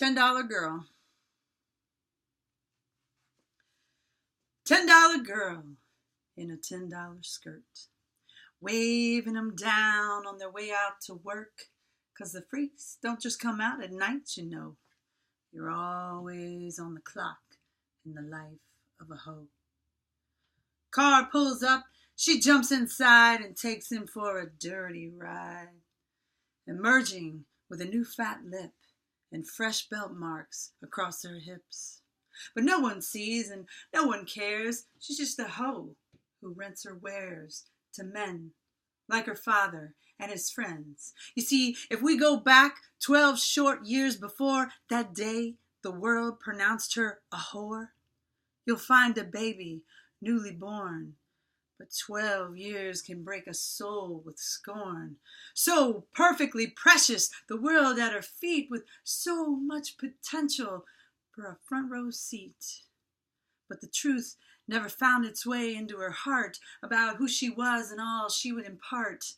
$10 girl. $10 girl in a $10 skirt, waving them down on their way out to work. 'Cause the freaks don't just come out at night, you know. You're always on the clock in the life of a hoe. Car pulls up, she jumps inside and takes him for a dirty ride. Emerging with a new fat lip and fresh belt marks across her hips. But no one sees and no one cares. She's just a hoe who rents her wares to men like her father and his friends. You see, if we go back 12 short years before that day the world pronounced her a whore, you'll find a baby newly born. But 12 years can break a soul with scorn. So perfectly precious, the world at her feet, with so much potential for a front row seat. But the truth never found its way into her heart about who she was and all she would impart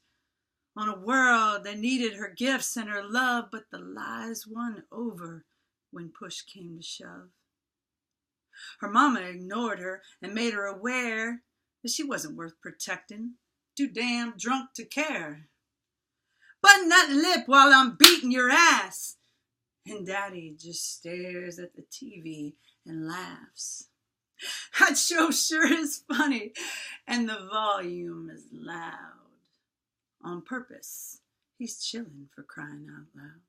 on a world that needed her gifts and her love. But the lies won over when push came to shove. Her mama ignored her and made her aware that she wasn't worth protecting, too damn drunk to care. Button that lip while I'm beating your ass. And Daddy just stares at the TV and laughs. That show sure is funny, and the volume is loud. On purpose, he's chilling, for crying out loud.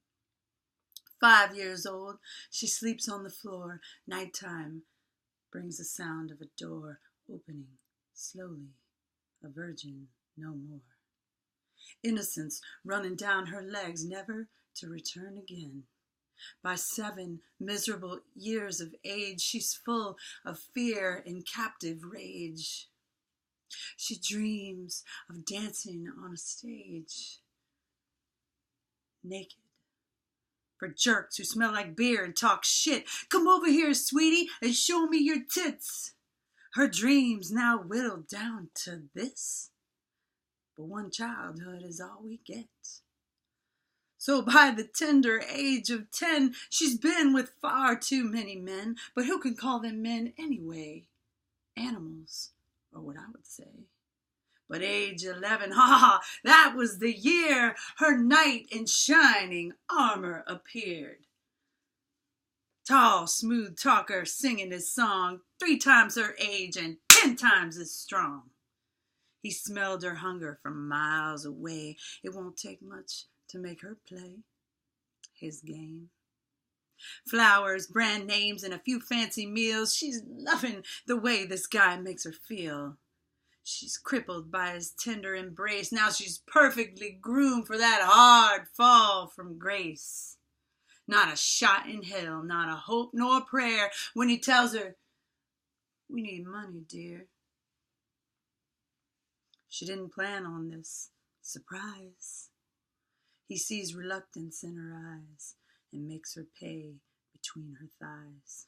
5 years old, she sleeps on the floor. Nighttime brings the sound of a door opening slowly, a virgin no more. Innocence running down her legs, never to return again. By 7 miserable years of age, she's full of fear and captive rage. She dreams of dancing on a stage, naked, for jerks who smell like beer and talk shit. Come over here, sweetie, and show me your tits. Her dreams now whittled down to this. But one childhood is all we get. So by the tender age of 10, she's been with far too many men. But who can call them men anyway? Animals, or what I would say. But age 11, that was the year her knight in shining armor appeared. Tall, smooth talker singing his song, 3 times her age and 10 times as strong. He smelled her hunger from miles away. It won't take much to make her play his game. Flowers, brand names, and a few fancy meals. She's loving the way this guy makes her feel. She's crippled by his tender embrace. Now she's perfectly groomed for that hard fall from grace. Not a shot in hell, not a hope nor prayer when he tells her, "We need money, dear." She didn't plan on this surprise. He sees reluctance in her eyes and makes her pay between her thighs.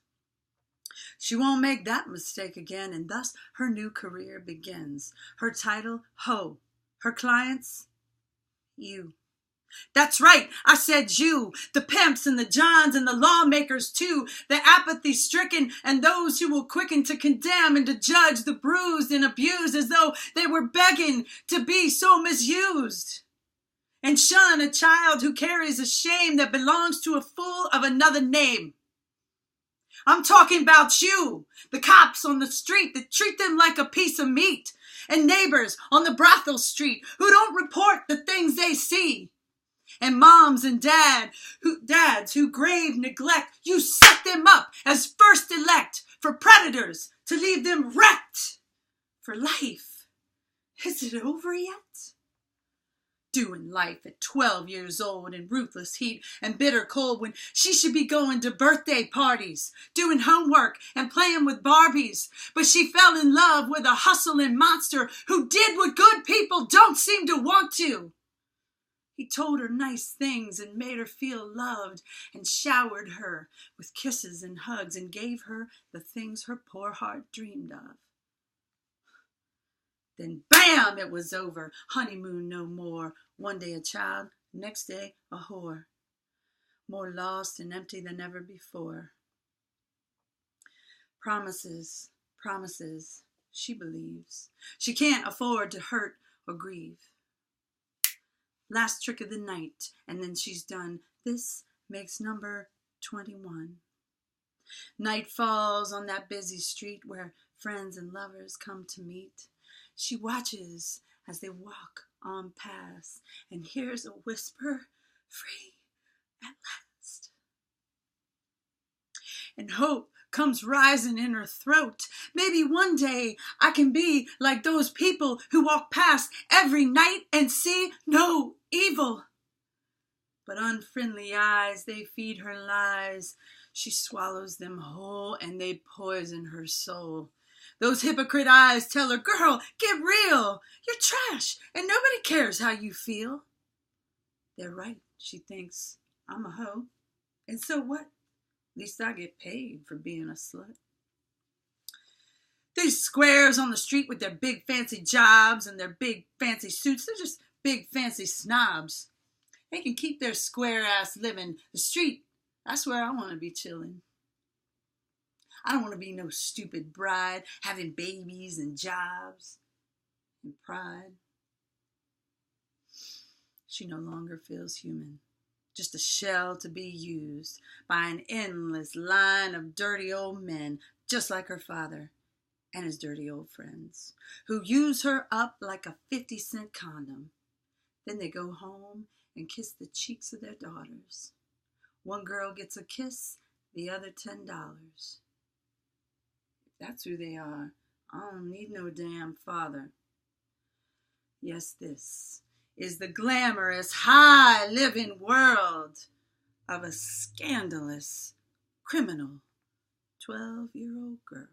She won't make that mistake again, and thus her new career begins. Her title, Ho. Her clients, you. That's right, I said you. The pimps and the johns and the lawmakers too. The apathy-stricken and those who will quicken to condemn and to judge the bruised and abused as though they were begging to be so misused. And shun a child who carries a shame that belongs to a fool of another name. I'm talking about you, the cops on the street that treat them like a piece of meat, and neighbors on the brothel street who don't report the things they see. And moms and dads who grave neglect, you set them up as first elect for predators to leave them wrecked for life. Is it over yet? Doing life at 12 years old in ruthless heat and bitter cold when she should be going to birthday parties, doing homework and playing with Barbies. But she fell in love with a hustling monster who did what good people don't seem to want to. He told her nice things and made her feel loved and showered her with kisses and hugs and gave her the things her poor heart dreamed of. Then bam, it was over. Honeymoon no more. One day a child, next day a whore. more lost and empty than ever before. Promises, promises, she believes. She can't afford to hurt or grieve. Last trick of the night, and then she's done. This makes number 21. Night falls on that busy street where friends and lovers come to meet. She watches as they walk on past and hears a whisper, free at last. And hope comes rising in her throat. Maybe one day I can be like those people who walk past every night and see no evil. But unfriendly eyes, they feed her lies. She swallows them whole and they poison her soul. Those hypocrite eyes tell her, girl, get real. You're trash and nobody cares how you feel. They're right, she thinks. I'm a hoe. And so what? At least I get paid for being a slut. These squares on the street with their big fancy jobs and their big fancy suits, they're just big fancy snobs. They can keep their square ass living. The street, that's where I want to be chilling. I don't want to be no stupid bride having babies and jobs and pride. She no longer feels human. Just a shell to be used by an endless line of dirty old men, just like her father and his dirty old friends, who use her up like a 50-cent condom. Then they go home and kiss the cheeks of their daughters. One girl gets a kiss, the other $10. If that's who they are, I don't need no damn father. Yes, this is the glamorous, high-living world of a scandalous, criminal 12-year-old girl.